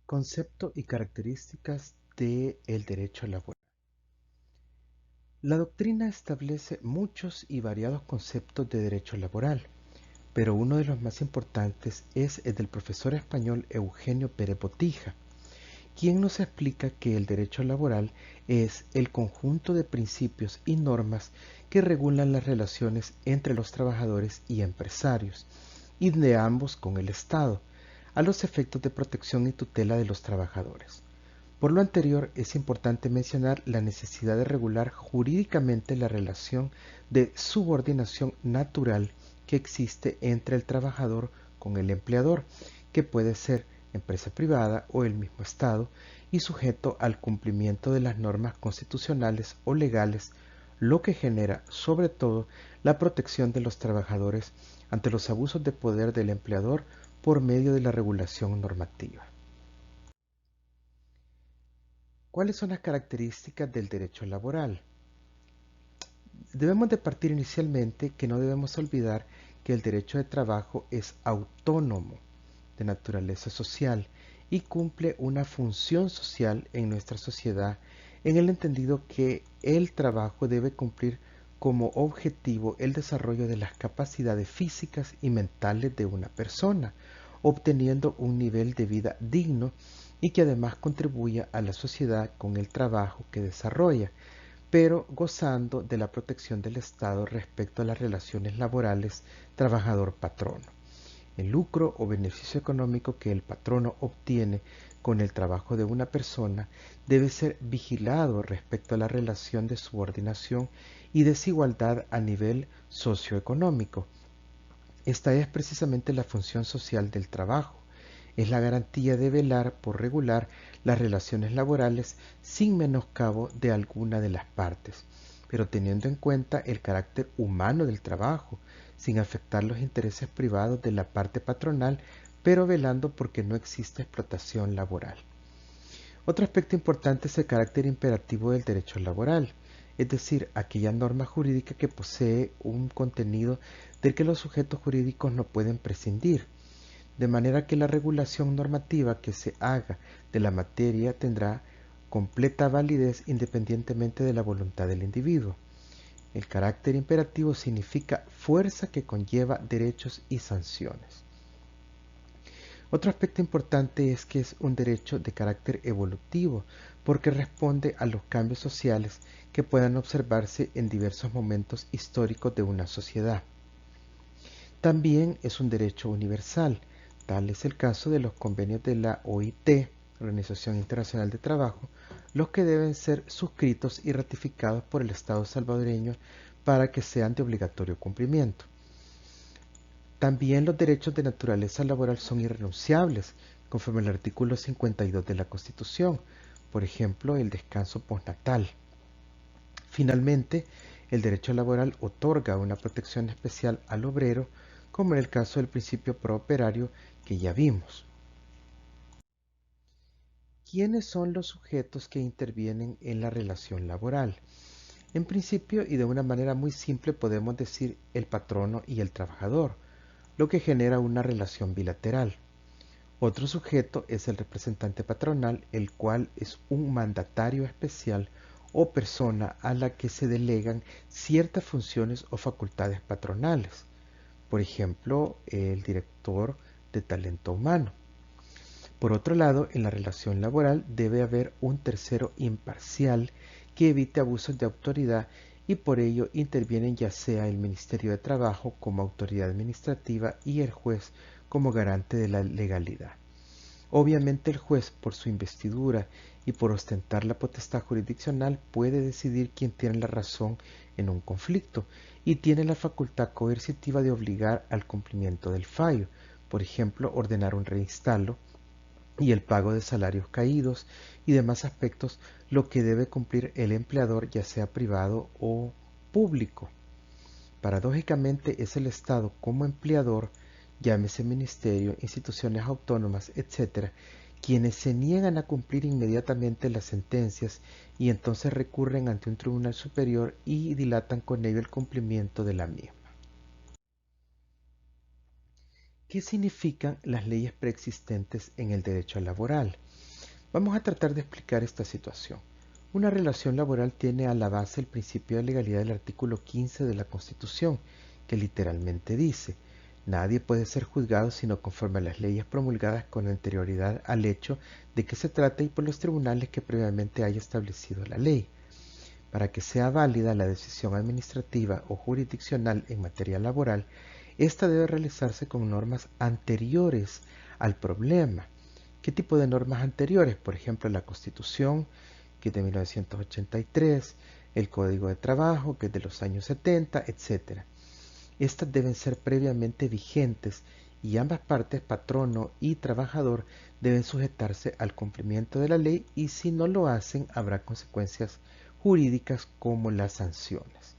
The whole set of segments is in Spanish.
Concepto y características del derecho laboral. La doctrina establece muchos y variados conceptos de derecho laboral, pero uno de los más importantes es el del profesor español Eugenio Pérez Botija, quien nos explica que el derecho laboral es el conjunto de principios y normas que regulan las relaciones entre los trabajadores y empresarios, y de ambos con el Estado, a los efectos de protección y tutela de los trabajadores. Por lo anterior, es importante mencionar la necesidad de regular jurídicamente la relación de subordinación natural que existe entre el trabajador con el empleador, que puede ser empresa privada o el mismo Estado, y sujeto al cumplimiento de las normas constitucionales o legales, lo que genera, sobre todo, la protección de los trabajadores ante los abusos de poder del empleador por medio de la regulación normativa. ¿Cuáles son las características del derecho laboral? Debemos de partir inicialmente que no debemos olvidar que el derecho de trabajo es autónomo, de naturaleza social, y cumple una función social en nuestra sociedad en el entendido que el trabajo debe cumplir como objetivo el desarrollo de las capacidades físicas y mentales de una persona, obteniendo un nivel de vida digno y que además contribuya a la sociedad con el trabajo que desarrolla, pero gozando de la protección del Estado respecto a las relaciones laborales trabajador-patrono. El lucro o beneficio económico que el patrono obtiene con el trabajo de una persona debe ser vigilado respecto a la relación de subordinación y desigualdad a nivel socioeconómico. Esta es precisamente la función social del trabajo. Es la garantía de velar por regular las relaciones laborales sin menoscabo de alguna de las partes, pero teniendo en cuenta el carácter humano del trabajo, sin afectar los intereses privados de la parte patronal, pero velando porque no existe explotación laboral. Otro aspecto importante es el carácter imperativo del derecho laboral, es decir, aquella norma jurídica que posee un contenido del que los sujetos jurídicos no pueden prescindir, de manera que la regulación normativa que se haga de la materia tendrá completa validez independientemente de la voluntad del individuo. El carácter imperativo significa fuerza que conlleva derechos y sanciones. Otro aspecto importante es que es un derecho de carácter evolutivo, porque responde a los cambios sociales que puedan observarse en diversos momentos históricos de una sociedad. También es un derecho universal. Tal es el caso de los convenios de la OIT, Organización Internacional de Trabajo, los que deben ser suscritos y ratificados por el Estado salvadoreño para que sean de obligatorio cumplimiento. También los derechos de naturaleza laboral son irrenunciables, conforme al artículo 52 de la Constitución, por ejemplo, el descanso postnatal. Finalmente, el derecho laboral otorga una protección especial al obrero, como en el caso del principio prooperario que ya vimos. ¿Quiénes son los sujetos que intervienen en la relación laboral? En principio y de una manera muy simple podemos decir el patrono y el trabajador, lo que genera una relación bilateral. Otro sujeto es el representante patronal, el cual es un mandatario especial o persona a la que se delegan ciertas funciones o facultades patronales. Por ejemplo, el director de talento humano. Por otro lado, en la relación laboral debe haber un tercero imparcial que evite abusos de autoridad y por ello intervienen ya sea el Ministerio de Trabajo como autoridad administrativa y el juez como garante de la legalidad. Obviamente el juez, por su investidura y por ostentar la potestad jurisdiccional, puede decidir quién tiene la razón en un conflicto y tiene la facultad coercitiva de obligar al cumplimiento del fallo, por ejemplo, ordenar un reinstalo y el pago de salarios caídos y demás aspectos, lo que debe cumplir el empleador, ya sea privado o público. Paradójicamente es el Estado como empleador, llámese ministerio, instituciones autónomas, etc., quienes se niegan a cumplir inmediatamente las sentencias y entonces recurren ante un tribunal superior y dilatan con ello el cumplimiento de la misma. ¿Qué significan las leyes preexistentes en el derecho laboral? Vamos a tratar de explicar esta situación. Una relación laboral tiene a la base el principio de legalidad del artículo 15 de la Constitución, que literalmente dice: nadie puede ser juzgado sino conforme a las leyes promulgadas con anterioridad al hecho de que se trate y por los tribunales que previamente haya establecido la ley. Para que sea válida la decisión administrativa o jurisdiccional en materia laboral, ésta debe realizarse con normas anteriores al problema. ¿Qué tipo de normas anteriores? Por ejemplo, la Constitución, que es de 1983, el Código de Trabajo, que es de los años 70, etc. Estas deben ser previamente vigentes y ambas partes, patrono y trabajador, deben sujetarse al cumplimiento de la ley, y si no lo hacen habrá consecuencias jurídicas como las sanciones.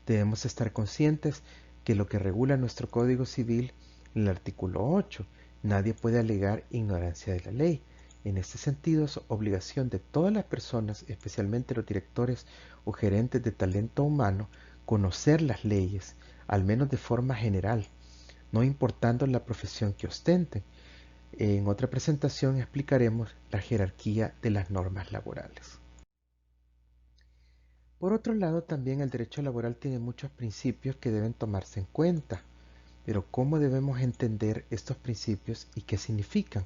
Debemos estar conscientes que lo que regula nuestro Código Civil, en el artículo 8, nadie puede alegar ignorancia de la ley. En este sentido, es obligación de todas las personas, especialmente los directores o gerentes de talento humano, conocer las leyes, al menos de forma general, no importando la profesión que ostenten. En otra presentación explicaremos la jerarquía de las normas laborales. Por otro lado, también el derecho laboral tiene muchos principios que deben tomarse en cuenta. Pero ¿cómo debemos entender estos principios y qué significan?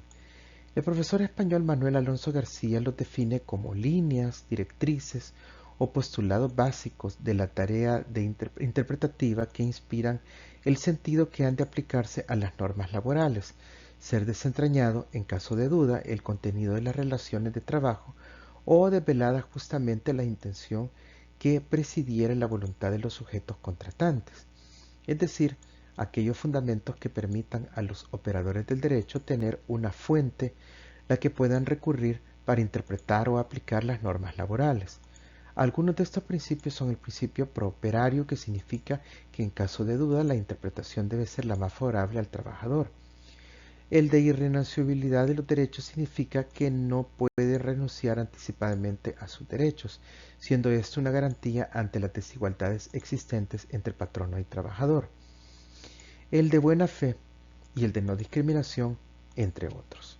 El profesor español Manuel Alonso García los define como líneas, directrices o postulados básicos de la tarea interpretativa que inspiran el sentido que han de aplicarse a las normas laborales, ser desentrañado, en caso de duda, el contenido de las relaciones de trabajo, o desvelada justamente la intención que presidiera la voluntad de los sujetos contratantes, es decir, aquellos fundamentos que permitan a los operadores del derecho tener una fuente la que puedan recurrir para interpretar o aplicar las normas laborales. Algunos de estos principios son el principio prooperario, que significa que en caso de duda la interpretación debe ser la más favorable al trabajador. El de irrenunciabilidad de los derechos significa que no puede renunciar anticipadamente a sus derechos, siendo esto una garantía ante las desigualdades existentes entre patrono y trabajador. El de buena fe y el de no discriminación, entre otros.